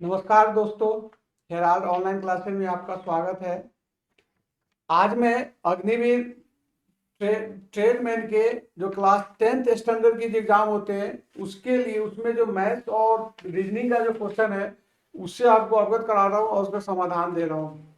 नमस्कार दोस्तों, Herald online classes में आपका स्वागत है। आज मैं अग्निवीर ट्रेडमैन के जो क्लास 10th स्टैंडर्ड की जो एग्जाम होते हैं उसके लिए उसमें जो मैथ्स और रीजनिंग का जो क्वेश्चन है उससे आपको अवगत करा रहा हूँ और उसका समाधान दे रहा हूँ।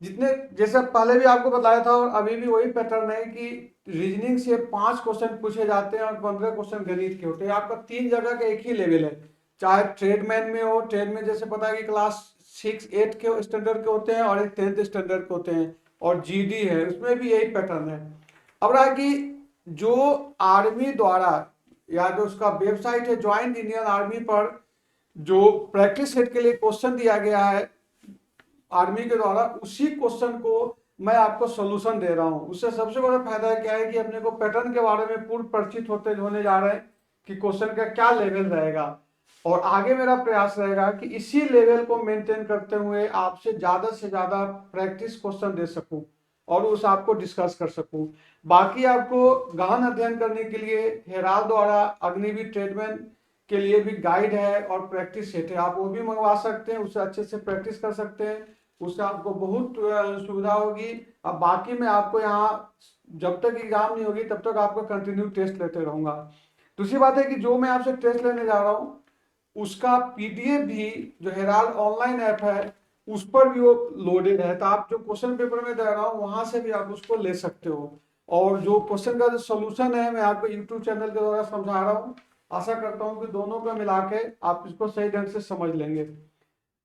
जितने जैसे पहले भी आपको बताया था और अभी भी वही पैटर्न है कि रीजनिंग से 5 क्वेश्चन पूछे जाते हैं और 15 क्वेश्चन गणित के होते हैं। आपका 3 जगह का एक ही लेवल है, चाहे ट्रेडमैन में हो। ट्रेडमैन जैसे पता है कि क्लास 6 8 के स्टैंडर्ड के होते हैं और एक 10th स्टैंडर्ड के होते हैं, और जीडी है उसमें भी यही पैटर्न है। अब रहा कि जो आर्मी द्वारा या जो उसका वेबसाइट है ज्वाइंट इंडियन आर्मी पर जो प्रैक्टिस सेट के लिए क्वेश्चन दिया गया है आर्मी के द्वारा, उसी क्वेश्चन को मैं आपको सोल्यूशन दे रहा हूं। उससे सबसे बड़ा फायदा क्या है कि अपने को पैटर्न के बारे में पूर्ण परिचित होने जा रहे हैं कि क्वेश्चन का क्या लेवल रहेगा, और आगे मेरा प्रयास रहेगा कि इसी लेवल को मेंटेन करते हुए आपसे से ज्यादा प्रैक्टिस क्वेश्चन दे सकूं और उस आपको डिस्कस कर सकूं। बाकी आपको गहन अध्ययन करने के लिए हेराल द्वारा अग्निवीर ट्रेडमैन के लिए भी गाइड है और प्रैक्टिस सेट है, आप वो भी मंगवा सकते हैं, उससे अच्छे से प्रैक्टिस कर सकते हैं। उससे आपको बहुत सुविधा होगी। अब बाकी मैं आपको यहाँ जब तक एग्जाम नहीं होगी तब तक आपको कंटिन्यू टेस्ट लेते रहूंगा। दूसरी बात है कि जो मैं आपसे टेस्ट लेने जा रहा हूँ उसका पीडीएफ भी जो हेराल्ड ऑनलाइन ऐप है उस पर भी वो लोडेड है, तो आप जो क्वेश्चन पेपर में दे रहा हूँ वहां से भी आप उसको ले सकते हो। और जो क्वेश्चन का जो सोल्यूशन है मैं आपको यूट्यूब चैनल के द्वारा समझा रहा हूँ। आशा करता हूँ कि दोनों को मिला के आप इसको सही ढंग से समझ लेंगे।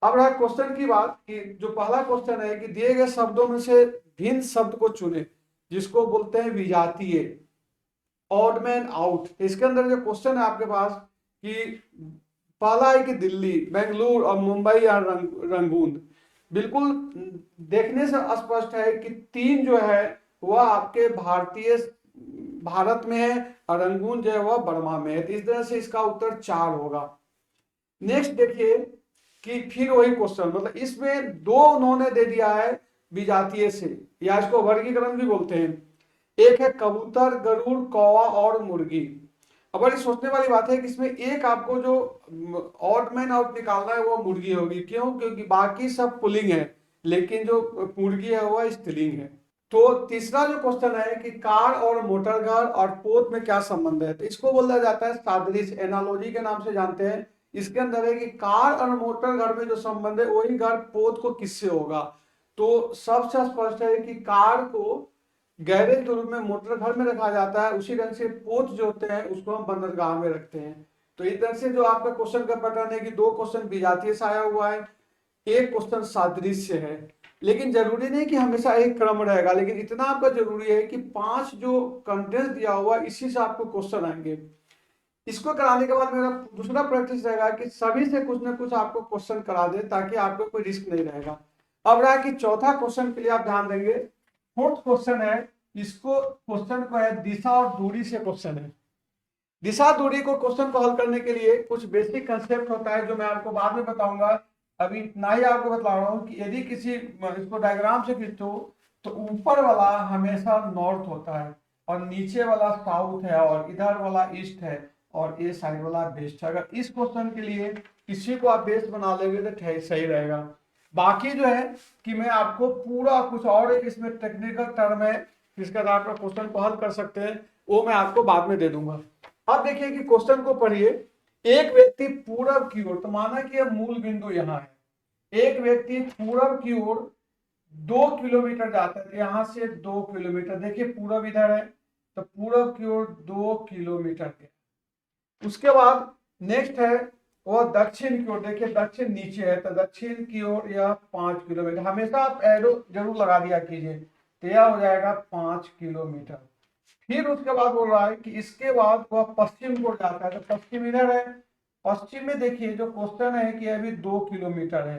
अब रहा क्वेश्चन की बात कि जो पहला क्वेश्चन है कि दिए गए शब्दों में से भिन्न शब्द को चुने जिसको बोलते हैं विजातीय, ऑड मैन आउट। इसके अंदर जो क्वेश्चन है आपके पास कि पहला है कि दिल्ली, बेंगलुरु और मुंबई या रंगून। बिल्कुल देखने से स्पष्ट है कि तीन जो है वह आपके भारत में है और रंगून जो है वह बर्मा में है, तो इस तरह से इसका उत्तर 4 होगा। नेक्स्ट देखिए कि फिर वही क्वेश्चन, मतलब इसमें दो उन्होंने दे दिया है विजातीय से, या इसको वर्गीकरण भी बोलते हैं। एक है कबूतर, गरुड़, कौवा और मुर्गी। अब बड़ी सोचने वाली बात है कि इसमें एक आपको जो ऑड मैन आउट निकालना है वो मुर्गी होगी। क्यों? क्योंकि बाकी सब पुलिंग है लेकिन जो मुर्गी है वह स्त्रीलिंग है। तो तीसरा जो क्वेश्चन है कि कार और मोटर घर और पोत में क्या संबंध है, तो इसको बोला जाता है सादृश्य, एनालॉजी के नाम से जानते हैं। इसके अंदर है कि कार और मोटर घर में जो संबंध है वही घर पोत को किससे होगा। तो सबसे स्पष्ट है कि कार को गैरेज के रूप में मोटर घर में रखा जाता है, उसी ढंग से पोत जो होते हैं उसको हम बंदरगाह में रखते हैं। तो इस तरह से जो आपका क्वेश्चन का पैटर्न है कि दो क्वेश्चन विजातीय से आया हुआ है, एक क्वेश्चन सादृश्य है। लेकिन जरूरी नहीं कि हमेशा एक क्रम रहेगा, लेकिन इतना आपका जरूरी है कि 5 जो कंटेंट दिया हुआ इसी से आपको क्वेश्चन आएंगे। इसको कराने के बाद मेरा दूसरा प्रैक्टिस रहेगा कि सभी से कुछ ना कुछ आपको क्वेश्चन करा दे ताकि आपको कोई रिस्क नहीं रहेगा। अब रहा कि चौथा क्वेश्चन के लिए आप ध्यान देंगे। फोर्थ क्वेश्चन है, इसको क्वेश्चन को है दिशा और दूरी से क्वेश्चन है। दिशा दूरी को क्वेश्चन को हल करने के लिए कुछ बेसिक कंसेप्ट होता है जो मैं आपको बाद में बताऊंगा। अभी इतना ही आपको बता रहा हूँ कि यदि किसी इसको डायग्राम से खींचो तो ऊपर वाला हमेशा नॉर्थ होता है और नीचे वाला साउथ है और इधर वाला ईस्ट है और ये साइड वाला वेस्ट है। अगर इस क्वेश्चन के लिए किसी को आप बेस्ट बना लेंगे तो सही रहेगा। बाकी जो है कि मैं आपको पूरा कुछ और एक इसमें टेक्निकल टर्म है जिसके आधार पर क्वेश्चन को हल कर सकते हैं, वो मैं आपको बाद में दे दूंगा। अब देखिए कि क्वेश्चन को पढ़िए। एक व्यक्ति पूरब की ओर, तो माना कि अब मूल बिंदु यहाँ है, एक व्यक्ति पूरब की ओर 2 किलोमीटर जाता है, यहां से 2 किलोमीटर, देखिए पूरब इधर है तो पूरब की ओर 2 किलोमीटर के। उसके बाद नेक्स्ट है वह दक्षिण की ओर, देखिए दक्षिण नीचे है तो दक्षिण की ओर यह 5 किलोमीटर, हमेशा आप एरो जरूर लगा दिया कीजिए, तो यह हो जाएगा 5 किलोमीटर। फिर उसके बाद बोल रहा है कि इसके बाद वह पश्चिम को जाता है, तो पश्चिम इधर है। पश्चिम में देखिए जो क्वेश्चन है कि अभी 2 किलोमीटर है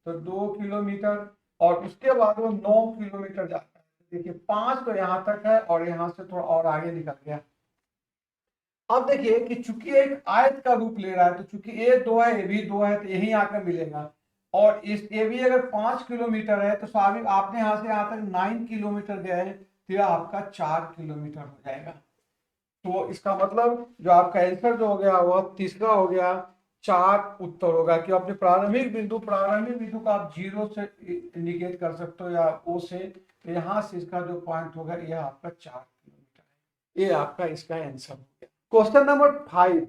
तो 2 किलोमीटर, और उसके बाद वो 9 किलोमीटर जाता है। देखिए 5 तो यहाँ तक है और यहाँ से थोड़ा और आगे निकल गया। अब देखिए कि चूंकि एक आयत का रूप ले रहा है, तो चूंकि ए 2 है ए भी 2 है तो यही आकर मिलेगा, और इस ए भी अगर 5 किलोमीटर है तो स्वाभाविक आपने यहाँ से यहाँ तक 9 किलोमीटर गए हैं तो यह आपका 4 किलोमीटर हो जाएगा। तो इसका मतलब जो आपका आंसर जो हो गया वह तीसरा हो गया, 4 उत्तर होगा कि अपने प्रारंभिक बिंदु को आप 0 से इंडिकेट कर सकते हो या O से, तो यहाँ से इसका जो पॉइंट होगा यह आपका 4 किलोमीटर है। ये आपका इसका आंसर हो गया। क्वेश्चन नंबर 5,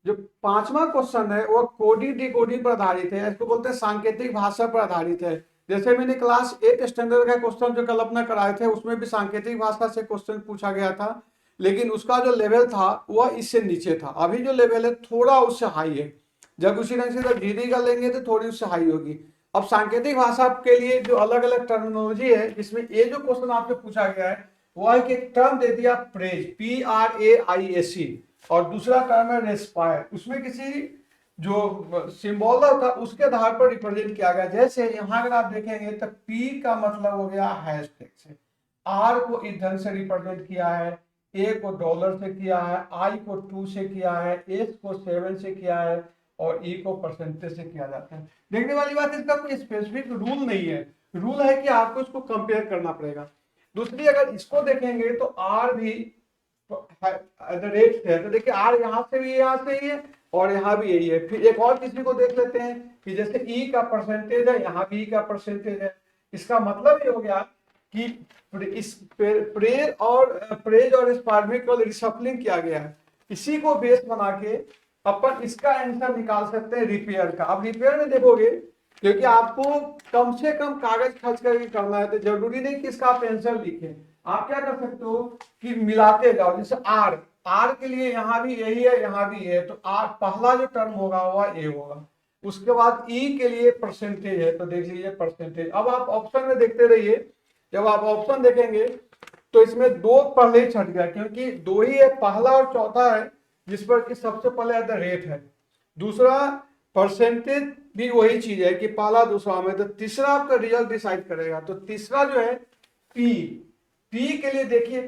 जो 5वां क्वेश्चन है वो कोडिंग डिकोडिंग पर आधारित है, इसको बोलते हैं सांकेतिक भाषा पर आधारित है। जैसे मैंने क्लास 8 स्टैंडर्ड का क्वेश्चन जो कल्पना कराए थे उसमें भी सांकेतिक भाषा से क्वेश्चन पूछा गया था, लेकिन उसका जो लेवल था वह इससे नीचे था। अभी जो लेवल है थोड़ा उससे हाई है, जब उसी ढंग से जब डीडी का लेंगे तो थोड़ी उससे हाई होगी। अब सांकेतिक भाषा के लिए जो अलग अलग टर्मिनोलॉजी है, जिसमें ये जो क्वेश्चन आपसे पूछा गया है वो है कि एक टर्म दे दिया प्रेज, PRAIAC, और दूसरा टर्म है रेस्पायर। उसमें किसी जो सिंबल होता है उसके आधार पर रिप्रेजेंट किया गया। जैसे यहाँ अगर आप देखेंगे तो P का मतलब हो गया हैशटैग से, R को इस ढंग से रिप्रेजेंट किया है, A को डॉलर से किया है, I को 2 से किया है, S को 7 से किया है और E को परसेंटेज से किया जाता है। देखने वाली बात है, इसका कोई स्पेसिफिक रूल नहीं है, रूल है कि आपको इसको कंपेयर करना पड़ेगा। दूसरी अगर इसको देखेंगे तो R भी रेट है, तो देखिए R यहाँ से भी यहाँ से ही है और यहाँ भी यही है। फिर एक और किसी को देख लेते हैं कि जैसे E का परसेंटेज है, यहाँ भी E का परसेंटेज है। इसका मतलब ये हो गया कि इस प्रेज और स्पार्मिक को रिशफलिंग किया गया है। इसी को बेस बना के अपन इसका आंसर निकाल सकते हैं रिपेयर का। अब रिपेयर में देखोगे, क्योंकि आपको कम से कम कागज खर्च करके करना है, तो जरूरी नहीं कि इसका आप आंसर लिखें। आप क्या कर सकते हो कि मिलाते जाओ। जैसे आर के लिए यहाँ भी यही है, यहाँ भी है, तो आर पहला जो टर्म होगा वह ए होगा। उसके बाद ई के लिए परसेंटेज है, तो देख लीजिए परसेंटेज। अब आप ऑप्शन में देखते रहिए, जब आप ऑप्शन देखेंगे तो इसमें 2 पहले ही छट गया, क्योंकि 2 ही है, पहला और चौथा है, जिस पर कि सबसे पहले आता रेट है। दूसरा परसेंटेज भी वही चीज है कि पहला दूसरा में, तो तीसरा आपका रिजल्ट डिसाइड करेगा। तो तीसरा जो है पी के लिए देखिए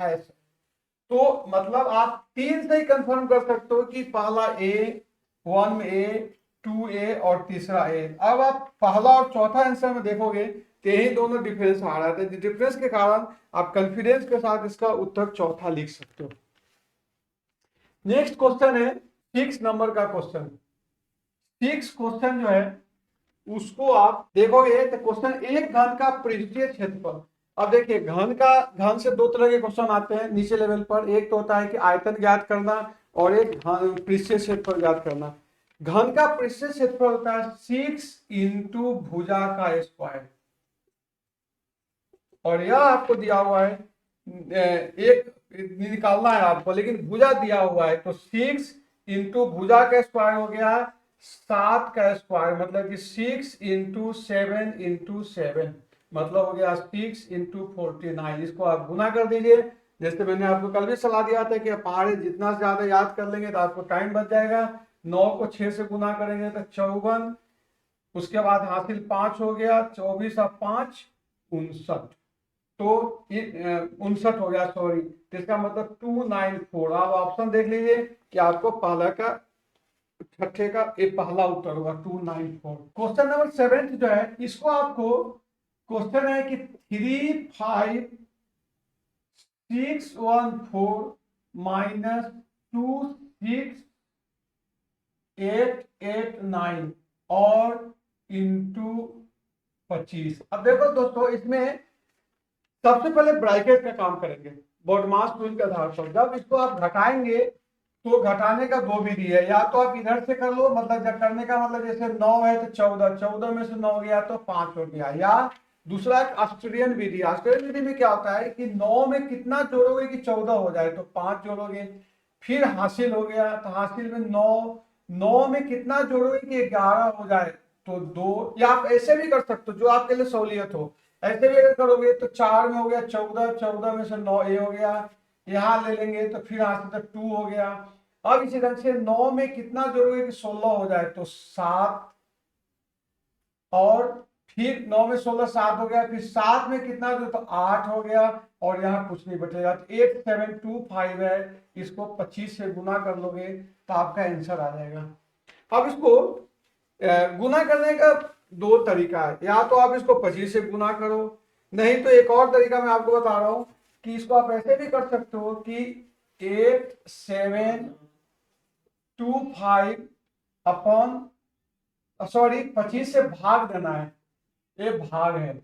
है, तो मतलब आप 3 से ही कंफर्म कर सकते हो कि पहला ए, 1A, 2A और तीसरा ए। अब आप पहला और चौथा आंसर में देखोगे तो यही दोनों डिफरेंस आ रहा है, डिफरेंस के कारण आप कॉन्फिडेंस के साथ इसका उत्तर चौथा लिख सकते हो। नेक्स्ट क्वेश्चन है 6 नंबर का क्वेश्चन। 6 क्वेश्चन जो है उसको आप देखोगे तो क्वेश्चन, एक घन का पृष्ठीय क्षेत्रफल। अब देखिए घन से 2 तरह के क्वेश्चन आते हैं नीचे लेवल पर। एक तो होता है कि आयतन ज्ञात करना और एक पृष्ठीय क्षेत्रफल ज्ञात करना। घन का पृष्ठीय क्षेत्रफल होता है 6 इंटू भुजा का स्क्वायर, और यह आपको दिया हुआ है, एक निकालना है आपको, लेकिन भुजा दिया हुआ है, तो 6 इंटू भुजा का स्क्वायर हो गया 7 का स्क्वायर, मतलब कि 6 इंटू 7 इंटू 7, मतलब हो गया 6 इंटू 49। इसको आप गुना कर दीजिए। जैसे मैंने आपको कल भी सलाह दिया था कि पहाड़े जितना ज्यादा याद कर लेंगे तो आपको टाइम बच जाएगा। 9 को 6 से गुना करेंगे तो 54, उसके बाद हासिल 5 हो गया, 24 और 5 59, तो 59 हो गया, सॉरी। तो इसका मतलब 294। आप ऑप्शन देख लीजिए कि आपको पहला का छठे का एक पहला उत्तर होगा 294। क्वेश्चन नंबर 7 जो है, इसको आपको क्वेश्चन है कि 35614 माइनस 26889 और इंटू 25। अब देखो दोस्तों, इसमें सबसे पहले ब्रैकेट का काम करेंगे बॉडमास टूल के आधार पर। जब इसको आप घटाएंगे तो घटाने का 2 विधि है, या तो आप इधर से कर लो, मतलब जब करने का मतलब जैसे 9 है तो 14, 14 में से 9 गया तो 5 हो गया। या दूसरा एक ऑस्ट्रेलियन विधि। ऑस्ट्रेलियन विधि में क्या होता है कि 9 में कितना जोड़ोगे कि 14 हो जाए, तो 5 जोड़ोगे। फिर हासिल हो गया तो हासिल में 9 में कितना जोड़ोगे कि 11 हो जाए, तो 2। या आप ऐसे भी कर सकते हो जो आपके लिए सहूलियत हो। ऐसे भी अगर करोगे तो 4 में हो गया 14, 14 में से 9 ए हो गया, यहाँ ले लेंगे तो फिर यहाँ से 2 हो गया। अब इसी ढंग से 9 में कितना जोड़ोगे कि 16 हो जाए, तो 7, और फिर 9 में 16 7 हो गया, फिर 7 में कितना जो, तो 8 हो गया, और यहाँ कुछ नहीं बचेगा, तो 8725 है। इसको 25 से गुना कर लोगे तो आपका आंसर आ जाएगा। अब इसको गुना करने का 2 तरीका है, या तो आप इसको 25 से गुना करो, नहीं तो एक और तरीका मैं आपको बता रहा हूं कि इसको आप ऐसे भी कर सकते हो कि 8725 अपॉन, सॉरी 25 से भाग देना है, ये भाग है।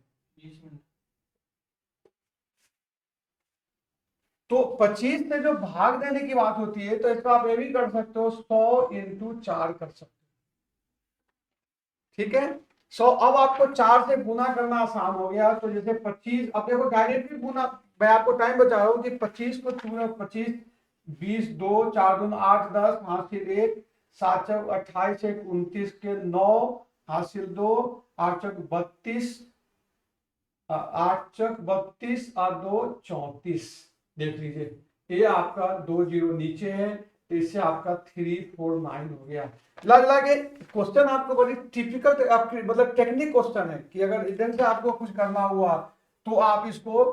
तो 25 से जो भाग देने की बात होती है, तो इसको आप ये भी कर सकते हो 100 इंटू 4 कर सकते हो। ठीक है, 100। अब आपको 4 से गुना करना आसान हो गया। तो जैसे 25, अब देखो डायरेक्टली गुना, मैं आपको टाइम बचा रहा हूँ कि 25 को 25, 20, 2, 4 दूनी 8, 10, हासिल 1, 7 चौक 28, 1 29 के 9, हासिल 2, 8 चौक 32, 8 चौक 32 और 2 34। देख लीजिए, ये आपका 2 जीरो नीचे है, तो इससे आपका 349 हो गया। लग के क्वेश्चन आपको बड़ी टिपिकल आपकी मतलब टेक्निक क्वेश्चन है कि अगर इधर से आपको कुछ करना हुआ तो आप इसको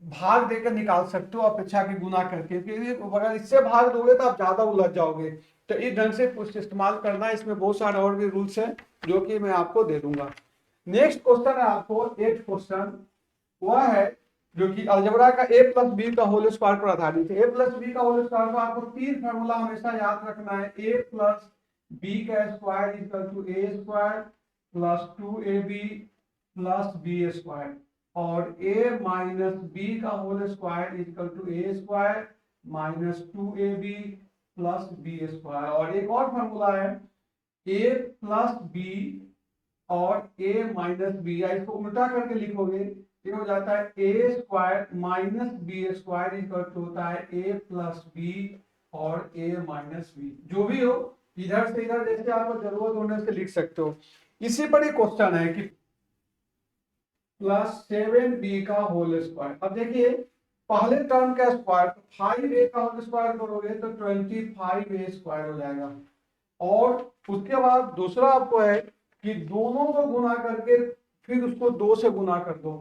भाग देकर निकाल सकते हो अपेक्षा की गुना करके, क्योंकि अगर इससे भाग दोगे तो आप ज्यादा उलझ जाओगे। तो इस ढंग से कुछ इस्तेमाल करना है। इसमें बहुत सारे और भी रूल्स हैं जो कि मैं आपको दे दूंगा। नेक्स्ट क्वेश्चन है आपको 8th क्वेश्चन, वह है जो कि अलजेब्रा का a प्लस बी का होल स्क्वायर पर आधारित है। a प्लस बी का होल स्क्वायर का आपको 3 फार्मूला हमेशा याद रखना है। a प्लस बी का square equal to a square plus 2ab plus b square, और a माइनस बी का whole square equal to a square minus 2ab plus b square. और एक और फार्मूला है a प्लस बी और a minus b, या इसको उल्टा करके लिखोगे ये हो जाता है A square minus B square equal to होता है ए प्लस बी और ए माइनस बी। जो भी हो, इधर से इधर जैसे आपको जरूरत होने से लिख सकते हो। इसी पर एक क्वेश्चन है कि प्लस 7b का होल स्क्वायर। अब देखिए पहले टर्म का स्क्वायर 5a का होल स्क्वायर करोगे तो 25a स्क्वायर हो जाएगा। और उसके बाद दूसरा आपको है कि दोनों को गुना करके फिर उसको 2 से गुना कर दो।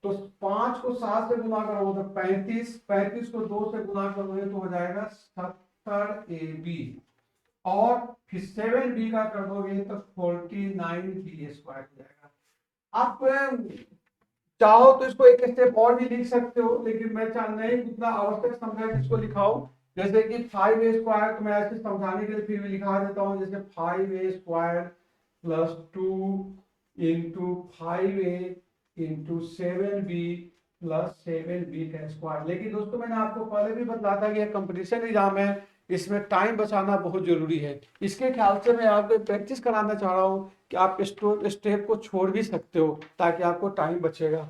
तो 5 को 7 से गुना करोगे तो 35, 35 को 2 से गुना करोगे तो हो जाएगा 70ab, और फिर 7b का कर दोगे तो 49b स्क्वायर हो जाएगा। आप चाहो तो इसको एक स्टेप और भी लिख सकते हो, लेकिन मैं नहीं उतना आवश्यक समझा कि इसको लिखाओ। जैसे कि 5a स्क्वायर, तो मैं ऐसे समझाने के लिए फिर भी लिखा देता हूँ, जैसे 5a square plus 2 into 5a into 7b plus 7b का स्क्वायर। लेकिन दोस्तों मैंने आपको पहले भी बताया था कि यह कंपटीशन एग्जाम है, इसमें टाइम बचाना बहुत जरूरी है। इसके ख्याल से मैं आपको प्रैक्टिस कराना चाह रहा हूँ कि आप स्टेप को छोड़ भी सकते हो ताकि आपको टाइम बचेगा।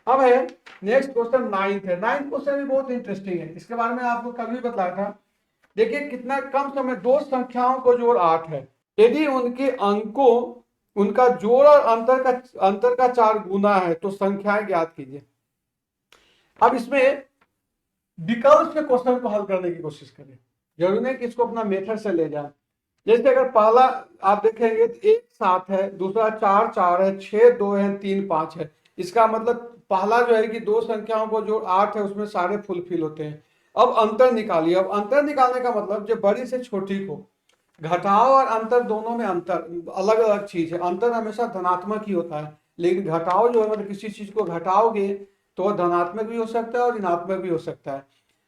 अब है नेक्स्ट क्वेश्चन 9th है। 9th क्वेश्चन भी बहुत इंटरेस्टिंग है, इसके बारे में आपको कल भी बताया था। देखिए कितना कम समय, दो संख्याओं को जोड़ 8 है, यदि उनके अंकों उनका जोड़ और अंतर का 4 गुना है तो संख्याएं ज्ञात कीजिए। अब इसमें विकल्प से क्वेश्चन को हल करने की कोशिश करें, जरूरी नहीं कि इसको अपना मेथड से ले जाए। जैसे अगर पहला आप देखेंगे तो 1 7 है, दूसरा 4 4 है, 6 2 है, 3 5 है। इसका मतलब पहला जो है कि दो संख्याओं को जो 8 है उसमें सारे फुलफिल होते हैं। अब अंतर निकालिए। अब अंतर निकालने का मतलब जो बड़ी से छोटी को, घटाव और अंतर दोनों में अंतर अलग अलग चीज है। अंतर हमेशा धनात्मक ही होता है, लेकिन घटाव जो है मतलब किसी चीज को घटाओगे तो वह धनात्मक भी हो सकता है और ऋणात्मक भी हो सकता है।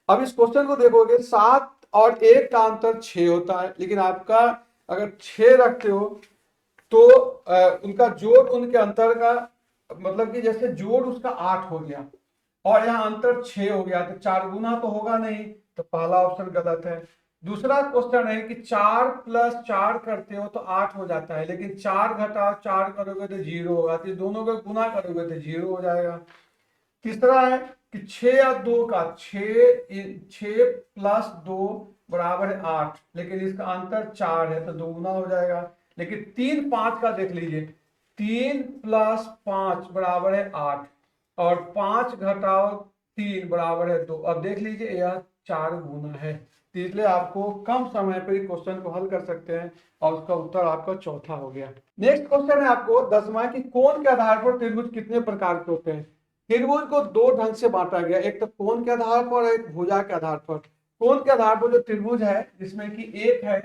अब इस क्वेश्चन को देखोगे 7 और 1 का अंतर 6 होता है, लेकिन आपका अगर 6 रखते हो तो उनका जोड़ उनके अंतर का मतलब कि जैसे जोड़ उसका 8 हो गया और यहाँ अंतर 6 हो गया, तो 4 गुना तो होगा नहीं, तो पहला ऑप्शन गलत है। दूसरा क्वेश्चन है कि 4 प्लस 4 करते हो तो 8 हो जाता है, लेकिन 4 घटाओ 4 करोगे तो 0 होगा, तो दोनों को गुना करोगे तो 0 हो जाएगा। तीसरा है कि 6 और 2 का 6 प्लस 2 बराबर है 8, लेकिन इसका अंतर 4 है तो 2 गुना हो जाएगा। लेकिन 3 5 का देख लीजिए, 3 प्लस 5 बराबर है 8 और 5 घटाओ 3 बराबर है 2। अब देख लीजिए यह 4 गुना है, तो इसलिए आपको कम समय पर क्वेश्चन को हल कर सकते हैं और उसका उत्तर आपका चौथा हो गया। नेक्स्ट क्वेश्चन है आपको 10वां कि कोण के आधार पर त्रिभुज कितने प्रकार के होते हैं। त्रिभुज को दो ढंग से बांटा गया, एक तो कोण के आधार पर और एक भुजा के आधार पर। कोण के आधार पर जो त्रिभुज है जिसमें कि एक है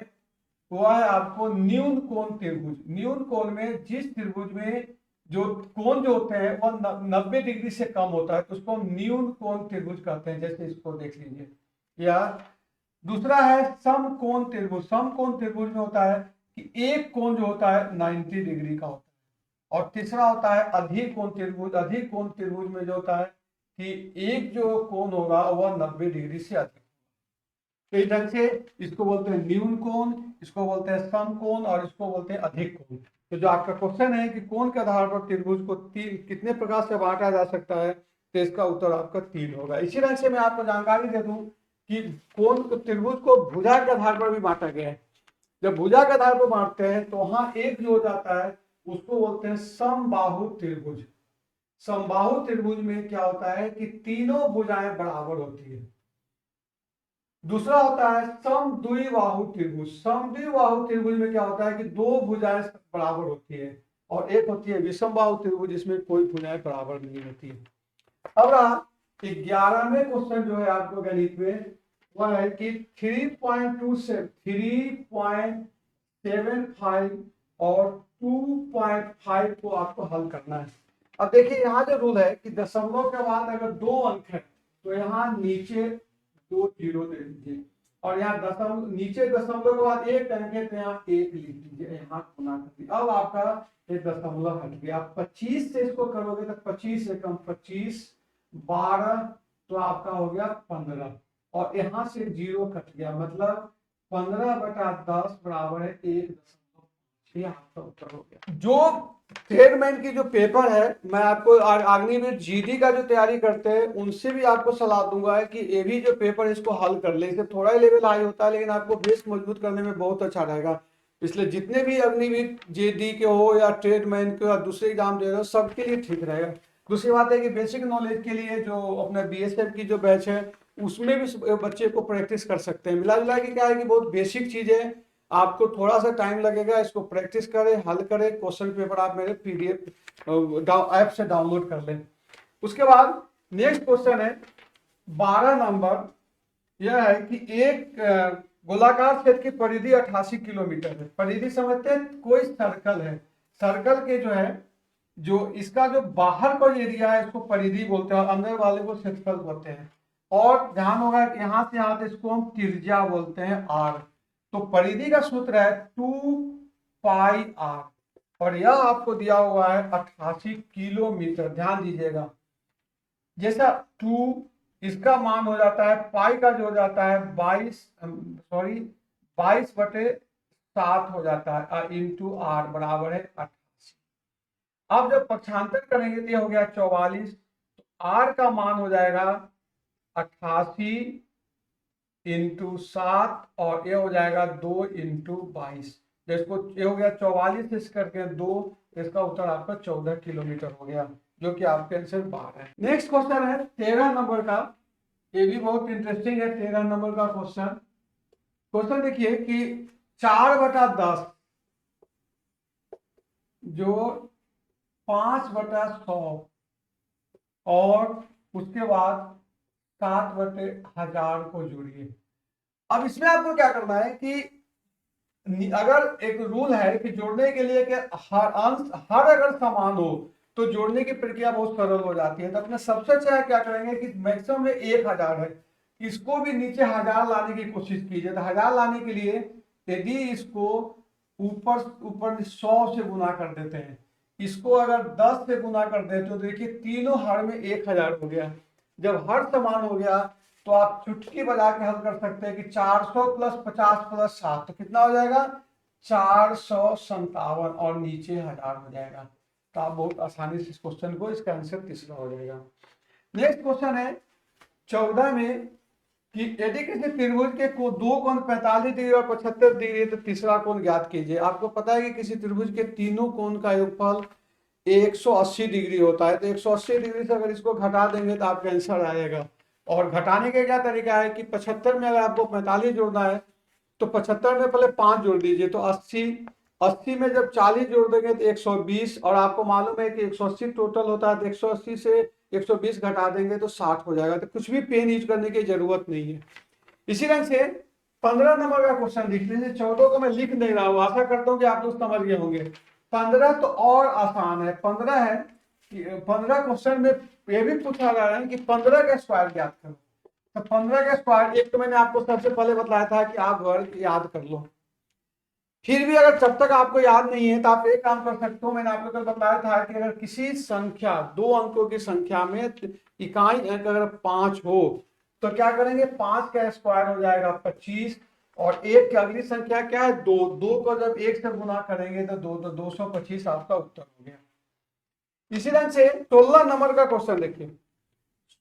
वह है आपको न्यून कोण त्रिभुज। न्यून कोण में जिस त्रिभुज में जो कोण जो होते हैं वह 90 डिग्री से कम होता है तो उसको हम न्यून कोण त्रिभुज कहते हैं, जैसे इसको देख लीजिए। या दूसरा है समकोण त्रिभुज। समकोण त्रिभुज में होता है कि एक कोण जो होता है 90 डिग्री का होता है, और तीसरा होता है अधिक कोण त्रिभुज। अधिक कोण त्रिभुज में जो होता है कि एक जो कोण होगा वह 90 डिग्री से अधिक। तो इस ढंग से इसको बोलते हैं न्यून कोण, इसको बोलते हैं सम कोण, और इसको बोलते हैं अधिक कोण। तो जो आपका क्वेश्चन है कि कोण के आधार पर त्रिभुज को कितने प्रकार से बांटा जा सकता है, तो इसका उत्तर आपका 3 होगा। इसी ढंग से मैं आपको जानकारी दे दूं कि कोण त्रिभुज को भुजा के आधार पर भी बांटा गया है। जब भुजा के आधार पर बांटते हैं तो वहां एक जो हो जाता है उसको बोलते हैं समबाहु त्रिभुज। समबाहु त्रिभुज में क्या होता है कि तीनों भुजाएं बराबर होती है। दूसरा होता है समद्विबाहु त्रिभुज। समद्विबाहु त्रिभुज में क्या होता है कि दो भुजाएं बराबर होती है, और एक होती है विषमबाहु त्रिभुज जिसमें कोई भुजाएं बराबर नहीं होती है। अब रहा 11वें क्वेश्चन जो है आपको गणित में, वह है कि 3.2 से 3.75 और 2.5 को आपको हल करना है। अब देखिए यहाँ जो रूल है कि दशमलव के बाद अगर 2 अंक है तो यहाँ नीचे 2 जीरो दे दीजिए, और यहाँ दशमलव नीचे दशमलव के बाद 1 अंक है तो यहाँ 1 लिख दीजिए, यहाँ गुना कर दीजिए। अब आपका ये दशमलव हट गया। आप 25 से इसको करोगे तो 25 से कम 25, 12 तो आपका हो गया 15, और यहाँ से 0 कट गया, मतलब 15/10 बराबर है 1.5। ये आपका उत्तर हो गया। जो ट्रेडमैन की जो पेपर है, मैं आपको अग्निवीर जीडी का जो तैयारी करते हैं उनसे भी आपको सलाह दूंगा है कि ये भी जो पेपर है इसको हल कर ले। इसे थोड़ा ही लेवल हाई होता है लेकिन आपको बेस मजबूत करने में बहुत अच्छा रहेगा। इसलिए जितने भी अग्निवीर जेडी के हो या ट्रेडमैन के या दूसरे एग्जाम दे रहे हो सबके लिए ठीक रहेगा। दूसरी बात है कि बेसिक नॉलेज के लिए जो अपना बीएसएफ की जो बैच है उसमें भी बच्चे को प्रैक्टिस कर सकते हैं। मिला जुला के क्या है कि बहुत बेसिक चीज है, आपको थोड़ा सा टाइम लगेगा, इसको प्रैक्टिस करें, हल करें। क्वेश्चन पेपर आप मेरे पीडीएफ ऐप से डाउनलोड कर लें। उसके बाद नेक्स्ट क्वेश्चन है 12 नंबर। यह है कि एक गोलाकार क्षेत्र की परिधि 88 किलोमीटर है। परिधि समझते हैं, कोई सर्कल है, सर्कल के जो है जो इसका जो बाहर का एरिया है इसको परिधि बोलते हैं और अंदर वाले को क्षेत्रफल बोलते हैं। और ध्यान होगा यहाँ से यहाँ इसको हम त्रिज्या बोलते हैं आर। तो परिधि का सूत्र है 2πr, और यह आपको दिया हुआ है 88 किलोमीटर। ध्यान दीजिएगा, जैसा 2 इसका मान हो जाता है, पाई का जो हो जाता है 22/7 हो जाता है, इंटू आर बराबर है 88। अब जब पक्षांतर करेंगे तो यह हो गया 44, तो आर का मान हो जाएगा 88 इंटू 7, और ये हो जाएगा 2 इंटू 22। जिसको ये हो गया 44 इस करके 2, इसका उत्तर आपका 14 किलोमीटर हो गया, जो कि आपके आंसर 12 है। नेक्स्ट क्वेश्चन है 13 नंबर का। ये भी बहुत इंटरेस्टिंग है 13 नंबर का क्वेश्चन। क्वेश्चन देखिए कि 4/10 जो 5/100 और उसके बाद 7/1000 को जोड़िए। अब इसमें आपको क्या करना है कि अगर एक रूल है कि जोड़ने के लिए कि हर अंश हर अगर समान हो तो जोड़ने की प्रक्रिया बहुत सरल हो जाती है। तो अपने सबसे अच्छा क्या करेंगे कि मैक्सिमम में 1000 है, इसको भी नीचे 1000 लाने की कोशिश कीजिए। तो 1000 लाने के लिए यदि इसको ऊपर 100 से गुना कर देते हैं, इसको अगर 10 से गुना कर देते हो तो देखिए तीनों हर में 1000 हो गया। जब हर समान हो गया तो आप चुटकी बजा के हल कर सकते हैं कि 400 + 50 + 7 तो कितना हो जाएगा 457, और नीचे 1000 हो जाएगा। तो आप बहुत आसानी से इस क्वेश्चन को, इसका आंसर तीसरा हो जाएगा। नेक्स्ट क्वेश्चन है 14 में कि यदि किसी त्रिभुज के को दो कोण 45 डिग्री और 75 डिग्री तो तीसरा कोण ज्ञात कीजिए। आपको पता है कि किसी त्रिभुज के तीनों कोण का योगफल 180 डिग्री होता है। तो 180 डिग्री से अगर इसको घटा देंगे तो आपका आंसर आएगा। और घटाने का क्या तरीका है कि 75 में अगर आपको 45 जोड़ना है तो 75 में पहले 5 जोड़ दीजिए तो 80 में जब 40 जोड़ देंगे तो 120, और आपको मालूम है कि 180 टोटल होता है तो 180 से 120 घटा देंगे तो 60 हो जाएगा। तो कुछ भी पेन यूज करने की जरूरत नहीं है। इसी रंग से 15 नंबर का क्वेश्चन लिख लीजिए। 14 को मैं लिख नहीं रहा हूँ, आशा करता हूँ कि आप लोग समझ गए होंगे। 15 तो और आसान है। 15 है कि 15 क्वेश्चन में ये भी पूछा जा रहा है कि 15 का स्क्वायर ज्ञात करो। तो 15 का स्क्वायर, एक तो मैंने आपको सबसे पहले बताया था कि आप वर्ग याद कर लो। फिर भी अगर जब तक आपको याद नहीं है तो आप एक काम कर सकते हो, मैंने आपको कल बताया था कि अगर किसी संख्या 2 अंकों की संख्या में इकाई अंक अगर 5 हो तो क्या करेंगे, 5 का स्क्वायर हो जाएगा 25, और एक की अगली संख्या क्या है 2, 2 को जब 1 से गुना करेंगे तो 225 आपका उत्तर हो गया। इसी तरह से 16 नंबर का क्वेश्चन देखिए।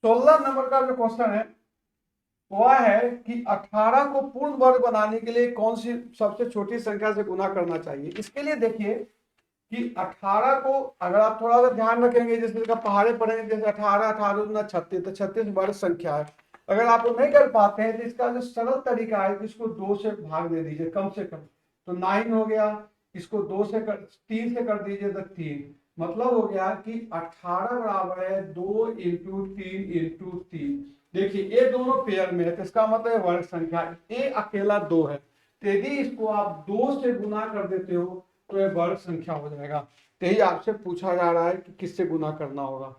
16 नंबर का जो क्वेश्चन है वह है कि 18 को पूर्ण वर्ग बनाने के लिए कौन सी सबसे छोटी संख्या से गुना करना चाहिए। इसके लिए देखिए कि 18 को अगर आप थोड़ा सा ध्यान रखेंगे, जैसे इसका पहाड़े पढ़ेंगे, जैसे 18 18 गुना 36, तो 36 वर्ग संख्या है। अगर आप वो नहीं कर पाते हैं तो इसका जो सरल तरीका है, इसको 2 से भाग दे दीजिए कम से कम, तो 9 हो गया। इसको 3 से कर दीजिए तो 3, मतलब हो गया कि 18 बराबर है 2 इंटू 3 इंटू 3। देखिए ये दोनों पेयर में है तो इसका मतलब वर्ग संख्या, ये अकेला 2 है, तो यदि इसको आप 2 से गुना कर देते हो तो ये वर्ग संख्या हो जाएगा। तो यही आपसे पूछा जा रहा है कि किससे गुना करना होगा।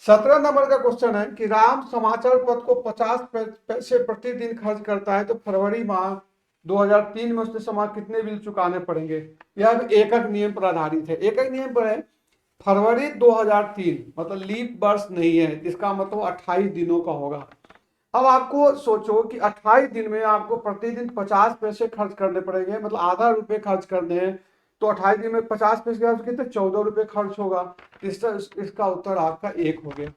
17 नंबर का क्वेश्चन है कि राम समाचार पत्र को 50 पैसे प्रतिदिन खर्च करता है तो फरवरी माह 2003 में उसने समाज कितने बिल चुकाने पड़ेंगे। यह एकक नियम पर आधारित है। एकक नियम पर है फरवरी 2003, मतलब लीप वर्ष नहीं है, इसका मतलब 28 दिनों का होगा। अब आपको सोचो कि 28 दिन में आपको प्रतिदिन 50 पैसे खर्च करने पड़ेंगे, मतलब आधा रुपये खर्च करने हैं, तो 28 दिन में 50 पैसे कितने 14 रुपये खर्च होगा। इसका उत्तर आपका 1 हो गया।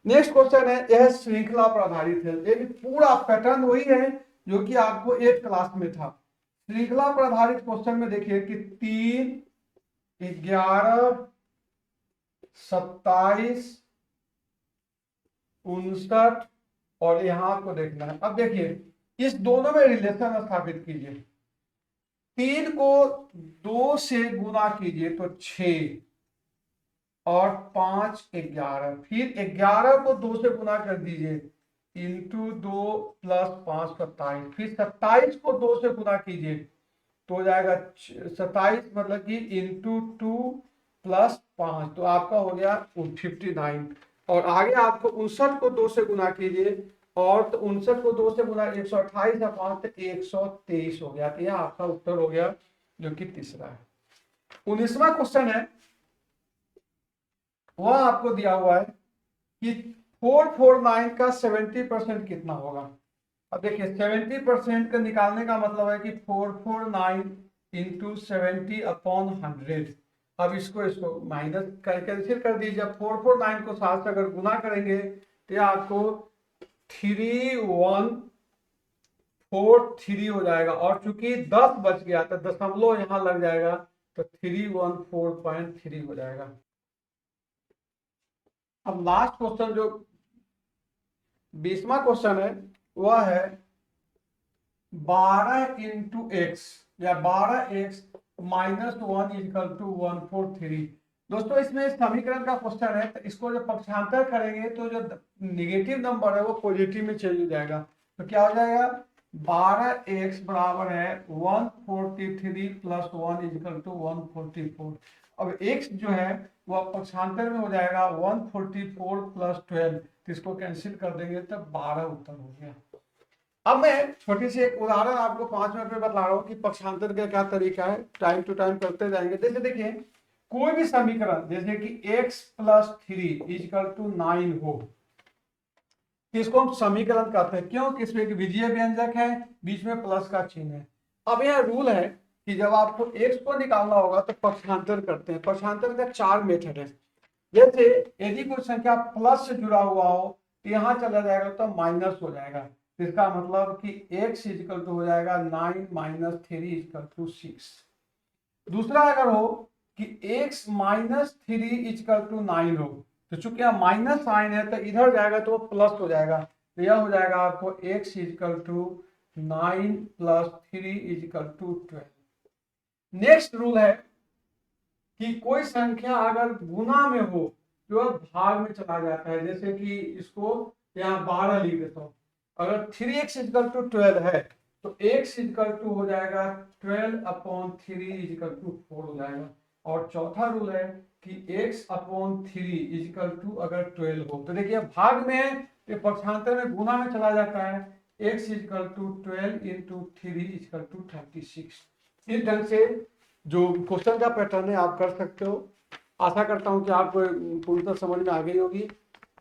नेक्स्ट क्वेश्चन है, यह श्रृंखला पर आधारित है। ये भी पूरा पैटर्न वही है जो कि आपको 8th क्लास में था। श्रृंखला पर आधारित क्वेश्चन में देखिए कि 3, 11, 27, 59 और यहां आपको देखना है। अब देखिए इस दोनों में रिलेशन स्थापित कीजिए। 3 को 2 से गुना कीजिए तो 6, और 5 11, फिर 11 को 2 से गुना कर दीजिए इंटू 2 प्लस 5 27, फिर 27 को 2 से गुना कीजिए तो हो जाएगा 27, मतलब कि इंटू 2 प्लस 5, तो आपका हो गया 59। और आगे आपको 59 को 2 से गुना कीजिए, और तो 59 को 2 से गुना 128 या 5 तो 123 हो गया। तो यह आपका उत्तर हो गया जो कि तीसरा है। 19वां क्वेश्चन है, वह आपको दिया हुआ है कि 449 का 70% कितना होगा। अब देखिए 70% का निकालने का मतलब है कि 449 इंटू 70 अपॉन 100। अब इसको माइनस कैंसिल कर दीजिए। 449 को 7 से अगर गुना करेंगे तो आपको 3143 हो जाएगा, और चूंकि 10 बच गया तो दशमलव यहां लग जाएगा तो 314.3 हो जाएगा। अब लास्ट क्वेश्चन जो 20वां क्वेश्चन है वह है 12 इंटू एक्स या 12x माइनस 1 इक्वल टू 143। दोस्तों इसमें समीकरण का क्वेश्चन है, तो इसको जब पक्षांतर करेंगे तो जो निगेटिव नंबर है वो पॉजिटिव में चेंज हो जाएगा। तो क्या हो जाएगा, 12x बराबर है 143 प्लस 1 इक्वल टू 144। अब x जो है वह पक्षांतर में हो जाएगा 144 प्लस 12, तो इसको कैंसिल कर देंगे तो 12 उत्तर हो गया। अब मैं छोटी सी एक उदाहरण आपको 5 मिनट में बता रहा हूं कि पक्षांतर का क्या तरीका है, टाइम टू टाइम करते जाएंगे। जैसे देखिए कोई भी समीकरण जैसे कि x प्लस 3 इक्वल टू 9 हो, इसको हम समीकरण कहते हैं। क्यों, कि इसमें एक विजीय व्यंजक है, बीच में प्लस का चिन्ह है। अब यह रूल है कि जब आपको x को निकालना होगा तो पक्षांतर करते हैं। पक्षांतर का 4 मेथड है। जैसे यदि कोई संख्या प्लस से जुड़ा हुआ हो तो यहां चला जाएगा तो माइनस हो जाएगा, इसका मतलब कि x इक्वल टू हो जाएगा 9 माइनस 3 इक्वल टू 6। दूसरा अगर हो कि x माइनस 3 इक्वल टू 9 हो, तो चूंकि यहाँ माइनस साइन है तो इधर जाएगा तो प्लस हो जाएगा, तो यह हो जाएगा आपको x equal to 9 plus 3 equal to 12। Next rule है कि कोई संख्या अगर गुना में हो तो भाग में चला जाता है। जैसे कि इसको यहाँ 12 लिख देता हूँ, अगर 3x इक्वल टू 12 है तो x इक्वल टू हो जाएगा 12 अपॉन 3 इक्वल टू 4 हो जाएगा। और चौथा रूल है कि x अपॉन 3 इक्वल टू अगर 12 हो तो देखिए भाग में है तो पक्षांतर में गुना में चला जाता है। x equal to 12 into 3 equal to 36। इस ढंग से जो क्वेश्चन का पैटर्न है आप कर सकते हो। आशा करता हूँ कि आपको पूरी समझ में आ गई होगी।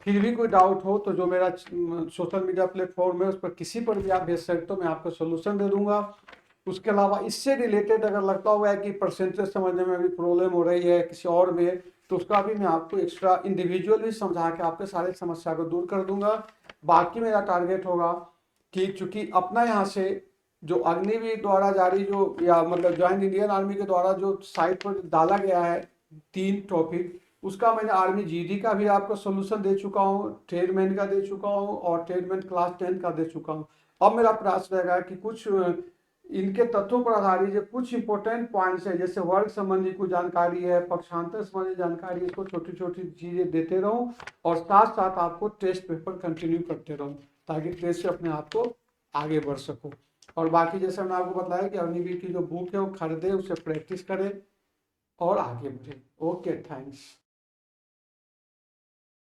फिर भी कोई डाउट हो तो जो मेरा सोशल मीडिया प्लेटफॉर्म है उस पर किसी पर भी आप भेज सकते हो, मैं आपको सोल्यूशन दे दूंगा। उसके अलावा इससे रिलेटेड अगर लगता हुआ है कि परसेंटेज समझने में अभी प्रॉब्लम हो रही है किसी और में, तो उसका भी मैं आपको एक्स्ट्रा इंडिविजुअल भी समझा के आपके सारे समस्या को दूर कर दूंगा। बाकी मेरा टारगेट होगा कि चूंकि अपना यहाँ से जो अग्निवीर द्वारा जारी जो या मतलब ज्वाइंट इंडियन आर्मी के द्वारा जो साइट पर डाला गया है 3 टॉपिक, उसका मैंने आर्मी जीडी का भी आपको सोल्यूशन दे चुका हूँ, ट्रेडमैन का दे चुका हूँ और ट्रेडमैन क्लास 10 का दे चुका हूँ। अब मेरा प्रयास रहेगा कि कुछ इनके तथ्यों पर आधारित जो कुछ इंपॉर्टेंट पॉइंट्स है, जैसे वर्ग संबंधी कुछ जानकारी है, पक्षांतर संबंधी जानकारी, इसको छोटी छोटी चीजें देते रहूं और साथ साथ आपको टेस्ट पेपर कंटिन्यू करते रहूं ताकि टेस्ट से अपने आप को आगे बढ़ सको। और बाकी जैसे मैंने आपको बताया कि अग्निवीर की जो बुक है वो खरीदे, उसे प्रैक्टिस करें और आगे बढ़े। Okay, thanks.